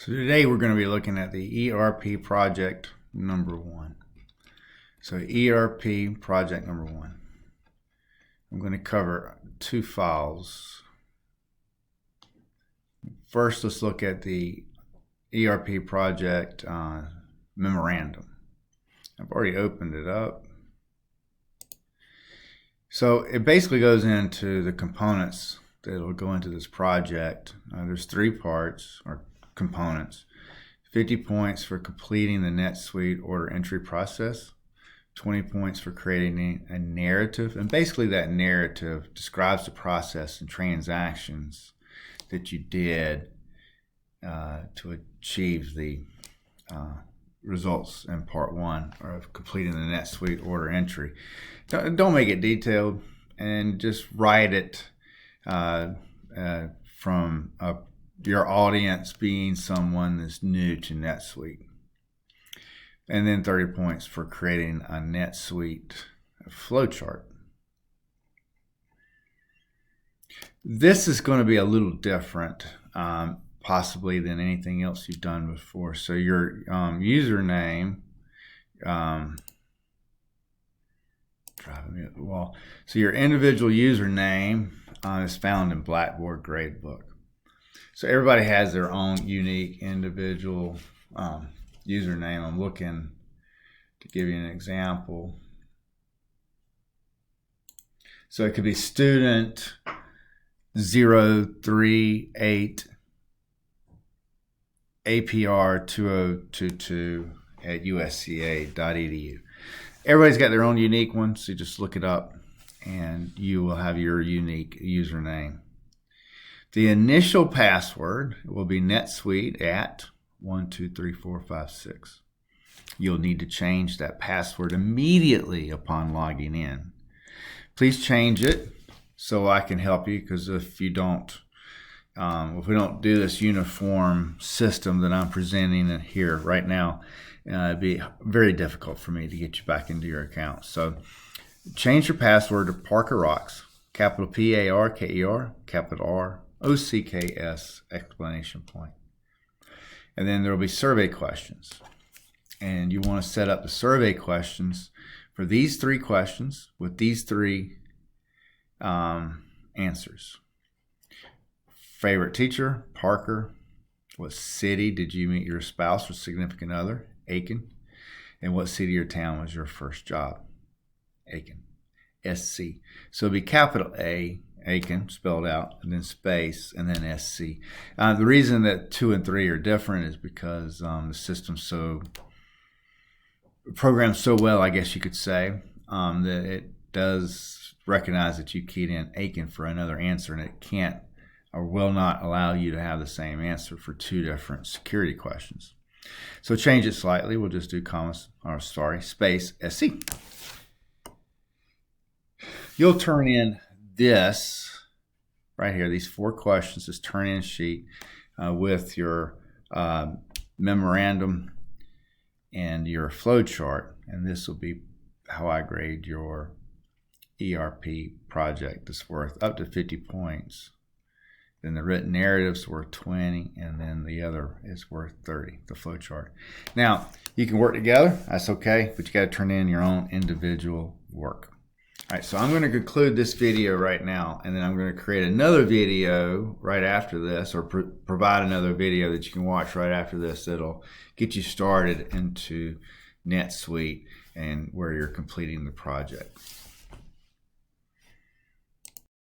So today we're going to be looking at the ERP project number 1. So ERP project number 1. I'm going to cover 2 files. First, let's look at the ERP project memorandum. I've already opened it up. So it basically goes into the components that will go into this project. There's 3 parts or components. 50 points for completing the NetSuite order entry process. 20 points for creating a narrative. And basically that narrative describes the process and transactions that you did to achieve the results in part 1 of completing the NetSuite order entry. Don't make it detailed, and just write it from your audience being someone that's new to NetSuite. And then 30 points for creating a NetSuite flowchart. This is going to be a little different, possibly, than anything else you've done before. So your username, driving me up the wall. So your individual username is found in Blackboard Gradebook. So everybody has their own unique individual username. I'm looking to give you an example. So it could be student 038 APR 2022 at usca.edu. Everybody's got their own unique one, so you just look it up and you will have your unique username. The initial password will be NetSuite at 123456. You'll need to change that password immediately upon logging in. Please change it so I can help you, because if we don't do this uniform system that I'm presenting here right now, it'd be very difficult for me to get you back into your account. So change your password to Parker Rocks, capital P-A-R-K-E-R, capital R-O-C-K-S, exclamation point. And then there will be survey questions. And you want to set up the survey questions for these 3 questions with these 3 answers. Favorite teacher, Parker. What city did you meet your spouse or significant other? Aiken. And what city or town was your first job? Aiken. SC. So it'll be capital A, Aiken, spelled out, and then space, and then SC. The reason that 2 and 3 are different is because the system's programmed so well, I guess you could say, that it does recognize that you keyed in Aiken for another answer, and it can't or will not allow you to have the same answer for 2 different security questions. So change it slightly. We'll just do space SC. You'll turn in this right here, these 4 questions, this turn-in sheet with your memorandum and your flow chart, and this will be how I grade your ERP project. It's worth up to 50 points. Then the written narrative's worth 20, and then the other is worth 30, the flow chart. Now, you can work together, that's okay, but you got to turn in your own individual work. All right, so I'm going to conclude this video right now, and then I'm going to create another video right after this, or provide another video that you can watch right after this that'll get you started into NetSuite and where you're completing the project.